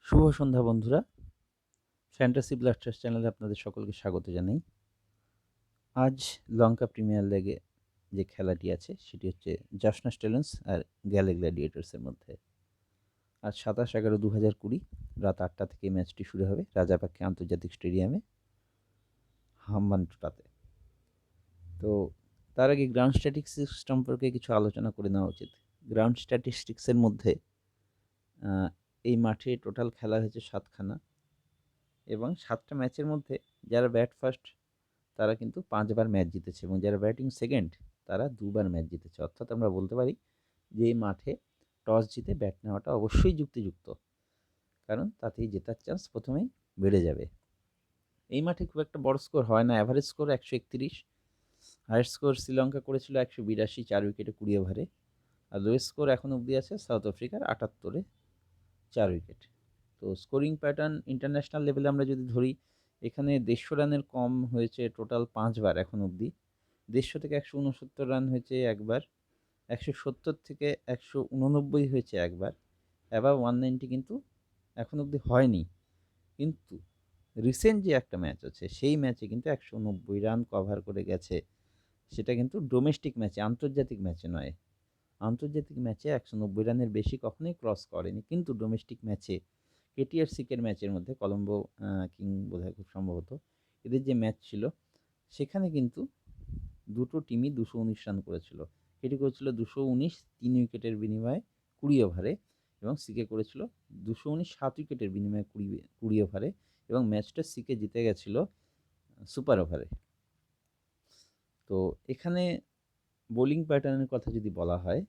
শুভ সন্ধ্যা বন্ধুরা। Fantasy Blasters চ্যানেলে আপনাদের সকলকে স্বাগত জানাই। আজ লঙ্কা প্রিমিয়ার লিগে যে খেলাটি আছে সেটি হচ্ছে জাফনা স্টেলেন্স আর গ্যালে গ্ল্যাডিয়েটর্সের মধ্যে। আজ 27/11/2020 রাত 8টা থেকে ম্যাচটি শুরু হবে রাজাপাক্ষে আন্তর্জাতিক স্টেডিয়ামে হাম্বানটোটাতে। তো তার আগে গ্রাউন্ড স্ট্যাটিস্টিক্স সম্পর্কে কিছু আলোচনা করে নেওয়া উচিত। গ্রাউন্ড স্ট্যাটিস্টিক্সের মধ্যে এই মাঠে টোটাল খেলা হয়েছে 7খানা এবং 7টা ম্যাচের মধ্যে যারা ব্যাট ফার্স্ট তারা কিন্তু 5বার ম্যাচ জিতেছে এবং যারা ব্যাটিং সেকেন্ড তারা 2বার ম্যাচ জিতেছে। অর্থাৎ আমরা বলতে পারি যে এই মাঠে টস জিতে ব্যাট নেওয়াটা অবশ্যই যুক্তিযুক্ত, কারণ তাতেই জেতার চান্স প্রথমেই বেড়ে যাবে। এই মাঠে খুব একটা বড় স্কোর হয় না, average score 131, highest score Sri Lanka করেছিল 182 4 উইকেটে 20 ওভারে, আর লোয়েস্ট স্কোর এখন অবধি আছে সাউথ আফ্রিকার 78-এ 4 উইকেট। তো স্কোরিং প্যাটার্ন ইন্টারন্যাশনাল লেভেলে আমরা যদি ধরি, এখানে 150 রানের কম হয়েছে টোটাল 5বার এখন অবধি। 150 থেকে 169 রান হয়েছে একবার, 170 থেকে 189 হয়েছে একবার, অ্যাবাভ 190 কিন্তু এখন অবধি হয়নি। কিন্তু রিসেন্ট যে একটা ম্যাচ আছে সেই ম্যাচে কিন্তু 190 রান কভার করে গেছে, সেটা কিন্তু ডোমেস্টিক ম্যাচে, আন্তর্জাতিক ম্যাচে নয়। আন্তর্জাতিক ম্যাচে 190 রানের বেশি কখনোই ক্রস করেনি, কিন্তু ডোমেস্টিক ম্যাচে কেটিআর সিকের ম্যাচের মধ্যে কলম্বো কিং বোধহয় খুব সম্ভবত এদের যে ম্যাচ ছিল সেখানে কিন্তু দুটো টিমই 219 রান করেছিল। কেটি করেছিল 219 3 উইকেটের বিনিময়ে 20 ওভারে, এবং সিকে করেছিল 219 7 উইকেটের বিনিময়ে 20 ওভারে, এবং ম্যাচটা সিকে জিতে গেছিল সুপার ওভারে। তো এখানে বোলিং প্যাটার্নের কথা যদি বলা হয়,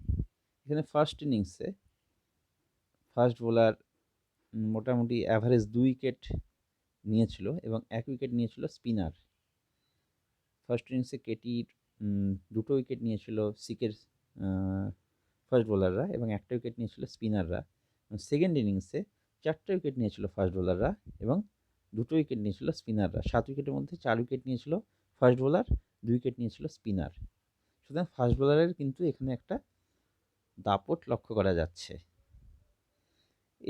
এখানে ফার্স্ট ইনিংসে ফার্স্ট বোলার মোটামুটি অ্যাভারেজ 2 উইকেট নিয়েছিল এবং 1 উইকেট নিয়েছিল স্পিনার। ফার্স্ট ইনিংসে কেটির 2টো উইকেট নিয়েছিল সিকের ফার্স্ট বোলাররা এবং 1টা উইকেট নিয়েছিল স্পিনাররা। সেকেন্ড ইনিংসে 4টা উইকেট নিয়েছিল ফার্স্ট বোলাররা এবং 2টো উইকেট নিয়েছিল স্পিনাররা। 7 উইকেটের মধ্যে 4 উইকেট নিয়েছিল ফার্স্ট বোলার, 2 উইকেট নিয়েছিল স্পিনার। সুতরাং ফার্স্ট বোলারের কিন্তু এখানে একটা দাপট লক্ষ্য করা যাচ্ছে।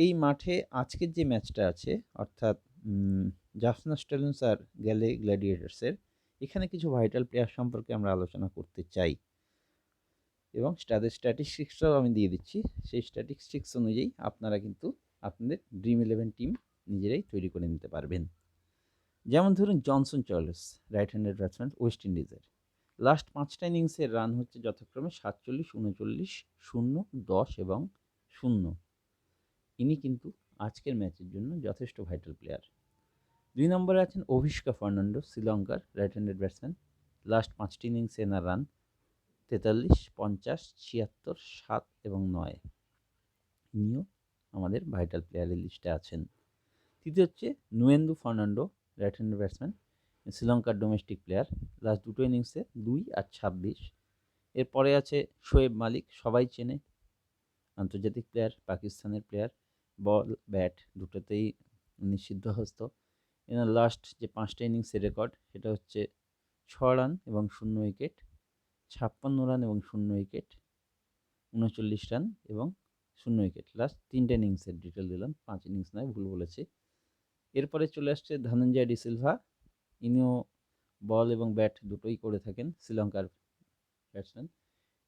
এই মাঠে আজকের যে ম্যাচটা আছে, অর্থাৎ জাফনা স্টেলেন্স আর গ্যালে গ্ল্যাডিয়েটর্সের, এখানে কিছু ভাইটাল প্লেয়ার সম্পর্কে আমরা আলোচনা করতে চাই এবং তাদের স্ট্যাটিস্টিক্সটাও আমি দিয়ে দিচ্ছি। সেই স্ট্যাটিস্টিক্স অনুযায়ী আপনারা কিন্তু আপনাদের ড্রিম 11 টিম নিজেরাই তৈরি করে নিতে পারবেন। যেমন ধরুন Johnson Charles, right handed batsman, West ইন্ডিজের। লাস্ট 5টা ইনিংসের রান হচ্ছে যথাক্রমে 47, 39, 0, 10 এবং 0। ইনি কিন্তু আজকের ম্যাচের জন্য যথেষ্ট ভাইটাল প্লেয়ার। 2 নম্বরে আছেন অভিষ্কা ফার্নান্ডো, শ্রীলঙ্কার রাইট হ্যান্ডেড ব্যাটসম্যান। লাস্ট 5টি ইনিংসে এনার রান 43, 50, 76, 7 এবং 9। ইনিও আমাদের ভাইটাল প্লেয়ারের লিস্টে আছেন। তৃতীয় হচ্ছে নুয়েন্দু ফার্নান্ডো, রাইট হ্যান্ডেড ব্যাটসম্যান, শ্রীলঙ্কার ডোমেস্টিক প্লেয়ার। লাস্ট 2টো ইনিংসে 2 আর 26। এরপরে আছে শোয়েব মালিক, সবাই চেনে, আন্তর্জাতিক প্লেয়ার, পাকিস্তানের প্লেয়ার, বল ব্যাট দুটোতেই উনি সিদ্ধহস্ত। এনার লাস্ট যে 5টা ইনিংসের রেকর্ড সেটা হচ্ছে 6 রান এবং 0 উইকেট, 56 রান এবং 0 উইকেট, 39 রান এবং 0 উইকেট। লাস্ট 3টে ইনিংসের ডিটেল দিলাম, 5 ইনিংস নয়, ভুল বলেছি। এরপরে চলে আসছে ধনঞ্জয় ডি সিলভা, ইনিও বল এবং ব্যাট দুটোই করে থাকেন, শ্রীলঙ্কার ব্যাটসম্যান।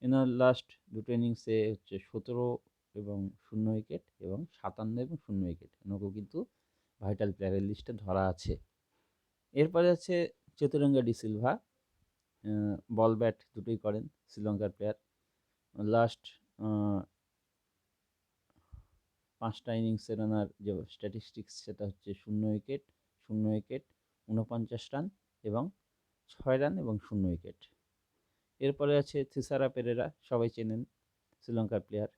এনার লাস্ট 2টো ইনিংসে হচ্ছে 17 এবং 0 উইকেট এবং 57 এবং 0 উইকেট। এনাকেও কিন্তু ভাইটাল প্লেয়ারের লিস্টে ধরা আছে। এরপরে আছে Chaturanga D Silva, ball bat দুটোই করেন, শ্রীলঙ্কার প্লেয়ার। লাস্ট 5টা ইনিংসের ওনার যে স্ট্যাটিস্টিক্স সেটা হচ্ছে 0 উইকেট, 0 উইকেট, 49 রান এবং 6 রান এবং 0 উইকেট। এরপরে আছে থিসারা পেরেরা, সবাই চেনেন, শ্রীলঙ্কার প্লেয়ার,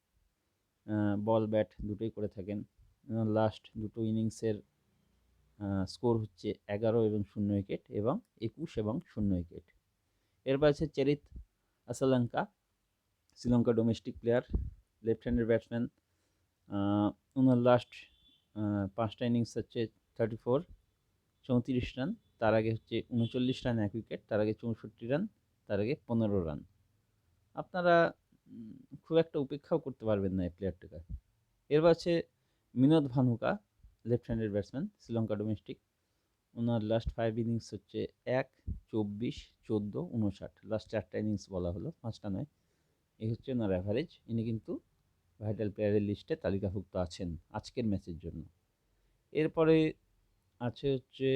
বল ব্যাট দুটোই করে থাকেন। লাস্ট 2টো ইনিংসের স্কোর হচ্ছে 11 এবং 0 উইকেট এবং 21 এবং 0 উইকেট। এরপর আছে Charith Asalanka, Sri Lanka domestic player, left handed batsman. ওনার লাস্ট 5টা ইনিংস হচ্ছে 34, 34 রান, তার আগে হচ্ছে 39 রান 1 উইকেট, তার আগে 64 রান, তার আগে 15 রান। আপনারা খুব একটা উপেক্ষাও করতে পারবেন না এই প্লেয়ারটাকে। এরপর আছে Minod Bhanuka, left handed batsman, Sri Lanka domestic. ওনার লাস্ট 5 ইনিংস হচ্ছে 1, 24, 14, 59। লাস্ট 4টা ইনিংস বলা হলো, 5টা নয়। এই হচ্ছে ওনার অ্যাভারেজ। ইনি কিন্তু ভাইটাল প্লেয়ারের লিস্টে তালিকাভুক্ত আছেন আজকের ম্যাচের জন্য। এরপরে আছে হচ্ছে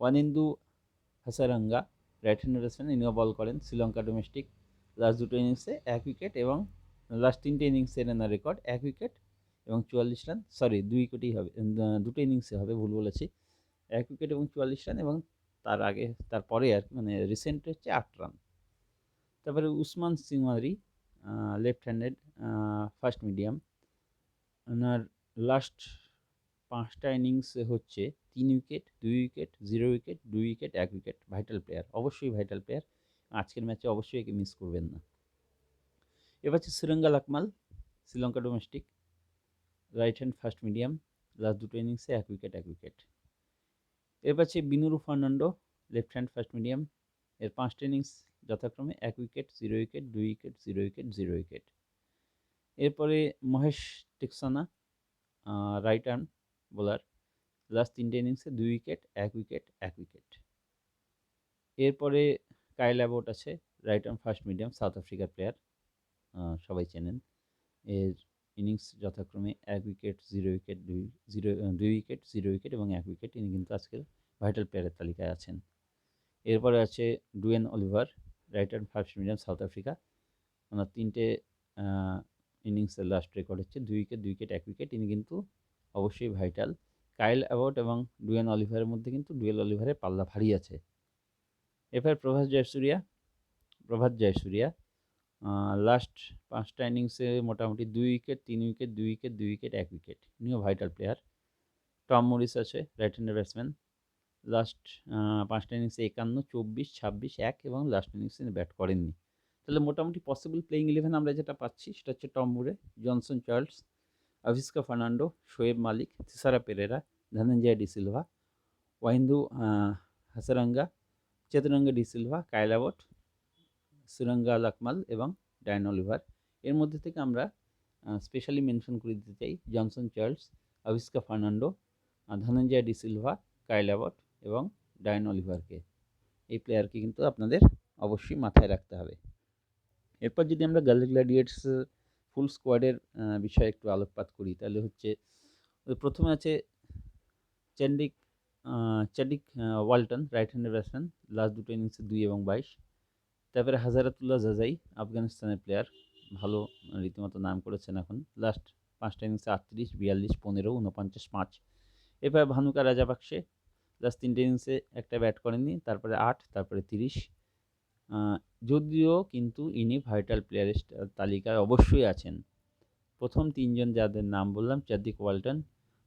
Wanindu Hasaranga, right handed batsman. ইনিও বল করেন, শ্রীলঙ্কা ডোমেস্টিক। লাস্ট 2টো ইনিংসে 1 উইকেট এবং লাস্ট 3টে ইনিংসের এনার রেকর্ড 1 উইকেট এবং 44 রান। সরি, 2 উইকেটেই হবে, 2টো ইনিংসে হবে, ভুল বলেছি। 1 উইকেট এবং 44 রান, এবং তারপরে আর কি, মানে রিসেন্ট হচ্ছে 8 রান। তারপরে Usman Shinwari, left handed, fast medium. ওনার লাস্ট 5টা ইনিংসে হচ্ছে 3 wicket, 2 wicket, 0 wicket, 2 wicket, 1 wicket. Vital player, অবশ্যই ভাইটাল প্লেয়ার। আজকের ম্যাচে অবশ্যই একে মিস করবেন না। এবার হচ্ছে Suranga Lakmal, Sri Lanka domestic, right hand fast medium. Last 2টো ইনিংসে 1 উইকেট, 1 উইকেট। এরপর হচ্ছে Binura Fernando, left hand fast medium. এর 5টা ইনিংস যথাক্রমে 1 wicket, 0 wicket, 2 wicket, 0 wicket, 0 wicket. এরপরে Mahesh Theekshana, right arm bowler. Last 3টে ইনিংসে 2 উইকেট, 1 উইকেট, 1 উইকেট। এরপরে কাইল অ্যাবট আছে, right arm fast medium, South আফ্রিকার প্লেয়ার, সবাই চেনেন। এর ইনিংস যথাক্রমে 1 উইকেট, 0 উইকেট, 2 উইকেট, 0 উইকেট এবং 1 উইকেট। ইনি কিন্তু আজকের ভাইটাল প্লেয়ারের তালিকায় আছেন। এরপরে আছে Duanne Olivier, right arm fast medium, South Africa. ওনার 3টে ইনিংসের লাস্ট রেকর্ড হচ্ছে 2 উইকেট, 2 উইকেট, 1 উইকেট। ইনি কিন্তু অবশ্যই ভাইটাল। কাইল অ্যাবট এবং ডুয়েন অলিভারের মধ্যে কিন্তু ডুয়েল অলিভারের পাল্লা ভারী আছে। এরপর প্রভাত জয়সূরিয়া, লাস্ট 5টা ইনিংসে মোটামুটি 2 wicket, 3 wicket, 2 wicket, 2 wicket, 1 wicket. ইনিও ভাইটাল প্লেয়ার। টম মরিস আছে, রাইট হ্যান্ডেড ব্যাটসম্যান। লাস্ট 5টা ইনিংসে 51, 24, 26, 1 এবং লাস্ট ইনিংসে ব্যাট করেননি। তাহলে মোটামুটি পসিবল প্লেইং 11 আমরা যেটা পাচ্ছি সেটা হচ্ছে Tom Moore, Johnson Charles, Avishka Fernando, Shoaib Malik, Thisara Perera, Dhananjaya de Silva, Wanindu Hasaranga, Chaturanga de Silva, Kyle Abbott, Suranga Lakmal এবং ডায়ন অলিভার। এর মধ্যে থেকে আমরা স্পেশালি মেনশন করে দিতে চাই Johnson Charles, Avishka Fernando, Dhananjay de Silva, Kyle Abbott এবং ডায়ন অলিভারকে। এই প্লেয়ারকে কিন্তু আপনাদের অবশ্যই মাথায় রাখতে হবে। এরপর যদি আমরা গার্ল গ্ল্যাডিয়েটস ফুল স্কোয়াডের বিষয়ে একটু আলোকপাত করি, তাহলে হচ্ছে প্রথমে আছে Chadwick Walton, right handed batsman. Last 2টো ইনিংসে 2 এবং 22। তারপরে হাজারাতুল্লাহ জাজাই, আফগানিস্তানের প্লেয়ার, ভালো রীতিমতো নাম করেছেন এখন। লাস্ট 5টা ইনিংসে 38, 42, 15, 49, 5। এরপরে ভানুকা রাজাপাকসে, লাস্ট 3টে ইনিংসে একটা ব্যাট করেননি, তারপরে 8, তারপরে 30। যদিও কিন্তু ইনি ভাইটাল প্লেয়ারের তালিকায় অবশ্যই আছেন। প্রথম 3জন যাদের নাম বললাম, চাদ্দিক ওয়ালটন,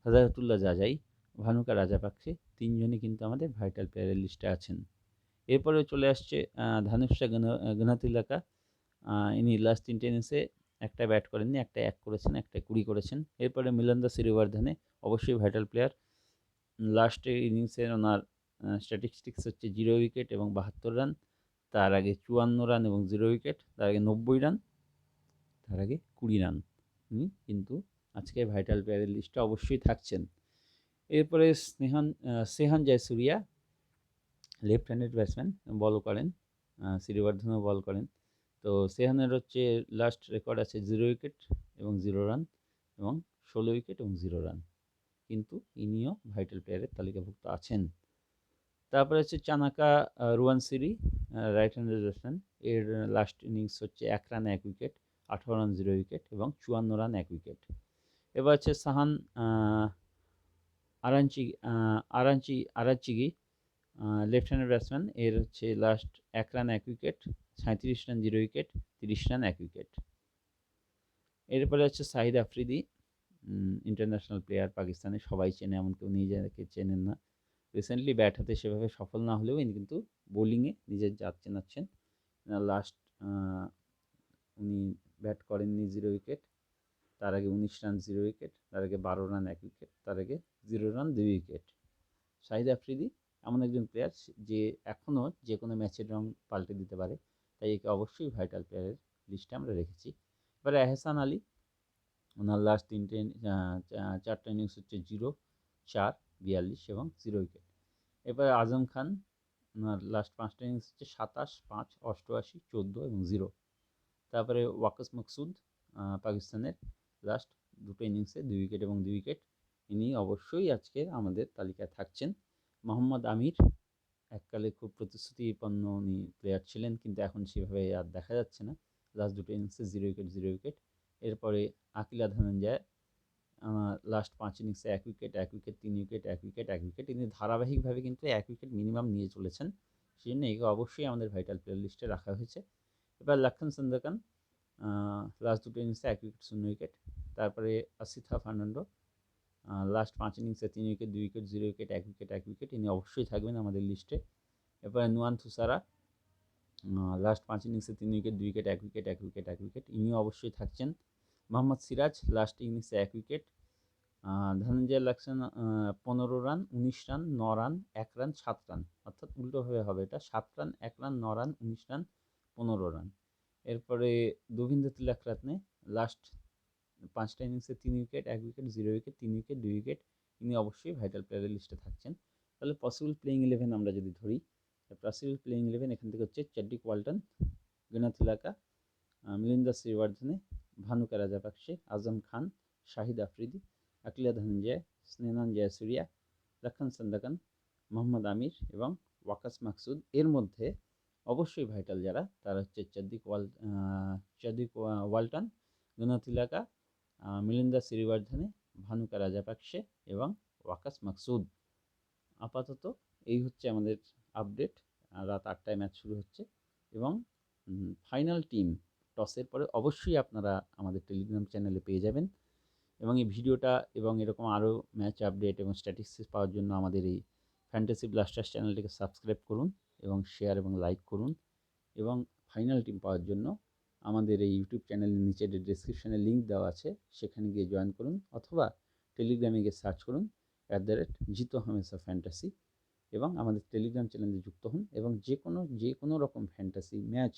হাজারাতুল্লাহ জাজাই, ভানুকা রাজাপাকসে, 3জনই কিন্তু আমাদের ভাইটাল প্লেয়ারের লিস্টে আছেন। এরপরে চলে আসছে ধানুষা গনাতিলাকা। ইনি লাস্ট 3টে ইনিংসে একটা ব্যাট করেননি, একটা 1 করেছেন, একটা 20 করেছেন। এরপরে মিলন্দা সিরিবর্ধনে, অবশ্যই ভাইটাল প্লেয়ার। লাস্টের ইনিংসে ওনার স্ট্যাটিস্টিক্স হচ্ছে 0 উইকেট এবং 72 রান। তার আগে 54 রান এবং 0 উইকেট। তার আগে 90 রান, তার আগে 20 রান। উনি কিন্তু আজকে ভাইটাল প্লেয়ারের লিস্টে অবশ্যই থাকছেন। এরপরে Sehan Jayasuriya, left handed batsman, bowl করেন, সিরিবর্ধনও বল করেন। তো সেহানের হচ্ছে লাস্ট রেকর্ড আছে 0 উইকেট এবং 0 রান এবং 16 উইকেট এবং 0 রান। কিন্তু ইনিও ভাইটাল প্লেয়ারের তালিকাভুক্ত আছেন। তারপরে হচ্ছে চানাকা রুয়ানসিরি, রাইট হ্যান্ডেড ব্যাটসম্যান। এর লাস্ট ইনিংস হচ্ছে 1 রান 1 উইকেট, 18 রান 0 উইকেট এবং 54 রান 1 উইকেট। এবার হচ্ছে সাহান আরাচিগি, লেফট হ্যান্ডেড ব্যাটসম্যান। এর হচ্ছে last 1 run 1 wicket, 37 run 0 wicket, 30 run 1 wicket. এরপরে হচ্ছে সাহিদ আফ্রিদি, ইন্টারন্যাশনাল প্লেয়ার, পাকিস্তানে সবাই চেনে, এমন কেউ নিজেকে চেনেন না। রিসেন্টলি ব্যাট হাতে সেভাবে সফল না হলেও ইনি কিন্তু বোলিংয়ে নিজের জাত চেনাচ্ছেন। লাস্ট উনি ব্যাট করেননি 0 উইকেট, তার আগে 19 রান 0 উইকেট, তার আগে 12 রান 1 উইকেট, তার আগে 0 রান 2 উইকেট। শাহিদ আফ্রিদি এমন একজন প্লেয়ার যে এখনও যে কোনো ম্যাচের রং পাল্টে দিতে পারে, তাই একে অবশ্যই ভাইটাল প্লেয়ারের লিস্টে আমরা রেখেছি। এবারে এহসান আলী, ওনার লাস্ট 4টা ইনিংস হচ্ছে 0, 4, 42 এবং 0 উইকেট। এরপরে আজম খান, ওনার লাস্ট 5টা ইনিংস হচ্ছে 27, 5, 88, 14 এবং 0। তারপরে ওয়াকাস মাকসুদ, পাকিস্তানের লাস্ট 2টো ইনিংসে 2 উইকেট এবং 2 উইকেট। ইনি অবশ্যই আজকে আমাদের তালিকায় থাকছেন। মোহাম্মদ আমির, এককালে খুব প্রতিশ্রুতিপন্ন উনি প্লেয়ার ছিলেন, কিন্তু এখন সেভাবে আর দেখা যাচ্ছে না। লাস্ট 2টো ইনিংসে 0 উইকেট, 0 উইকেট। এরপরে আকিলা ধনঞ্জয়, লাস্ট 5 ইনিংসে 1 wicket, 1 wicket, 3 wicket, 1 wicket, 1 wicket. তিনি ধারাবাহিকভাবে কিন্তু 1 উইকেট মিনিমাম নিয়ে চলেছেন। সেজন্য একে অবশ্যই আমাদের ভাইটাল প্লেয়ার লিস্টে রাখা হয়েছে। এবার লক্ষণ সন্দকান, লাস্ট 2টো ইনিংসে 1 উইকেট, 0 উইকেট। তারপরে আসিথা ফার্নান্ডো, লাস্ট 5 ইনিংসে 3 wicket, 2 wicket, 0 wicket, 1 wicket, 1 wicket. ইনি অবশ্যই থাকবেন আমাদের লিস্টে। এরপরে নুয়ান থুসারা, লাস্ট 5 ইনিংসে 3 wicket, 2 wicket, 1 wicket, 1 wicket, 1 wicket. ইনিও অবশ্যই থাকছেন। মোহাম্মদ সিরাজ, লাস্ট ইনিংসে 1 wicket. Dhananjaya Lakshan, 15 run, 19 run, 9 run, 1 run, 7 run. অর্থাৎ উল্টোভাবে হবে এটা, 7 run, 1 run, 9 run, 19 run, 15 run. এরপরে দুভিন্দ্র তিলক রত্নে, লাস্ট 5টা ইনিংসে 3 wicket, 1 wicket, 0 wicket, 3 wicket, 2 wicket. ইনি অবশ্যই ভাইটাল প্লেয়ারের লিস্টে থাকছেন। তাহলে পসিবল প্লেইং 11 আমরা যদি ধরি, পসিবল প্লেইং 11 এখান থেকে হচ্ছে চাড্ডিক ওয়াল্টন, গুনা তিলাকা, মিলিন্দা শ্রীবর্ধনে, ভানুকা রাজাপাকসে, আজম খান, শাহিদ আফ্রিদি, আকিলা ধনঞ্জয়, স্নেহান জয়সুরিয়া, লক্ষণ সন্দকান, মোহাম্মদ আমির এবং ওয়াকাস মাকসুদ। এর মধ্যে অবশ্যই ভাইটাল যারা, তারা হচ্ছে চাদ্দিক ওয়াল্টন, গুনা তিলাকা, মিলিন্দা শ্রীবর্ধনে, ভানুকা রাজাপাকসে এবং ওয়াকাস মাকসুদ। আপাতত এই হচ্ছে আমাদের আপডেট। রাত 8টায় ম্যাচ শুরু হচ্ছে এবং ফাইনাল টিম টসের পরে অবশ্যই আপনারা আমাদের টেলিগ্রাম চ্যানেলে পেয়ে যাবেন। এবং এই ভিডিওটা এবং এরকম আরও ম্যাচ আপডেট এবং স্ট্যাটিস্টিক্স পাওয়ার জন্য আমাদের এই ফ্যান্টাসি ব্লাস্টার্স চ্যানেলটিকে সাবস্ক্রাইব করুন এবং শেয়ার এবং লাইক করুন। এবং ফাইনাল টিম পাওয়ার জন্য আমাদের এই ইউটিউব চ্যানেলের নিচে যে ডেসক্রিপশানে লিঙ্ক দেওয়া আছে সেখানে গিয়ে জয়েন করুন, অথবা টেলিগ্রামে গিয়ে সার্চ করুন @জিতো হামেশা ফ্যান্টাসি এবং আমাদের টেলিগ্রাম চ্যানেলে যুক্ত হন এবং যে কোনো রকম ফ্যান্টাসি ম্যাচ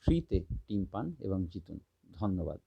ফ্রিতে টিম পান এবং জিতুন। ধন্যবাদ।